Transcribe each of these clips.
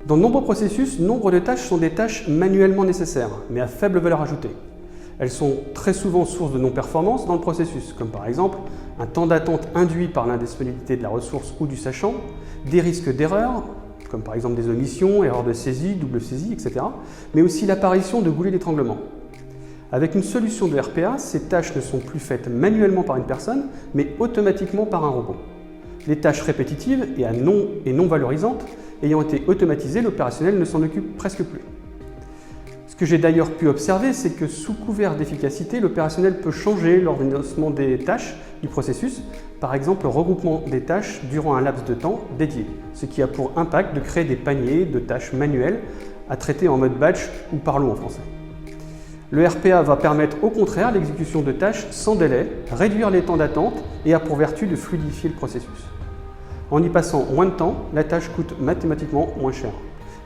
Dans de nombreux processus, nombre de tâches sont des tâches manuellement nécessaires, mais à faible valeur ajoutée. Elles sont très souvent source de non-performance dans le processus, comme par exemple un temps d'attente induit par l'indisponibilité de la ressource ou du sachant, des risques d'erreur, comme par exemple des omissions, erreurs de saisie, double saisie, etc., mais aussi l'apparition de goulets d'étranglement. Avec une solution de RPA, ces tâches ne sont plus faites manuellement par une personne, mais automatiquement par un robot. Les tâches répétitives et non valorisantes ayant été automatisées, l'opérationnel ne s'en occupe presque plus. Ce que j'ai d'ailleurs pu observer, c'est que sous couvert d'efficacité, l'opérationnel peut changer l'ordonnancement des tâches du processus, par exemple le regroupement des tâches durant un laps de temps dédié, ce qui a pour impact de créer des paniers de tâches manuelles à traiter en mode batch ou par lot en français. Le RPA va permettre au contraire l'exécution de tâches sans délai, réduire les temps d'attente et a pour vertu de fluidifier le processus. En y passant moins de temps, la tâche coûte mathématiquement moins cher.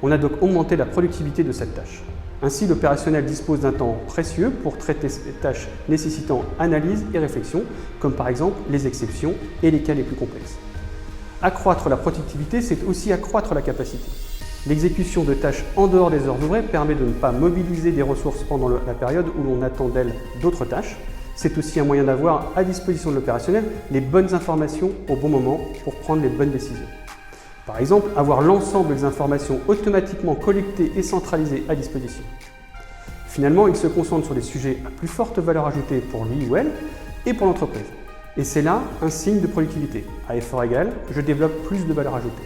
On a donc augmenté la productivité de cette tâche. Ainsi, l'opérationnel dispose d'un temps précieux pour traiter ces tâches nécessitant analyse et réflexion, comme par exemple les exceptions et les cas les plus complexes. Accroître la productivité, c'est aussi accroître la capacité. L'exécution de tâches en dehors des heures ouvrées permet de ne pas mobiliser des ressources pendant la période où l'on attend d'elles d'autres tâches. C'est aussi un moyen d'avoir à disposition de l'opérationnel les bonnes informations au bon moment pour prendre les bonnes décisions. Par exemple, avoir l'ensemble des informations automatiquement collectées et centralisées à disposition. Finalement, il se concentre sur des sujets à plus forte valeur ajoutée pour lui ou elle et pour l'entreprise. Et c'est là un signe de productivité. À effort égal, je développe plus de valeur ajoutée.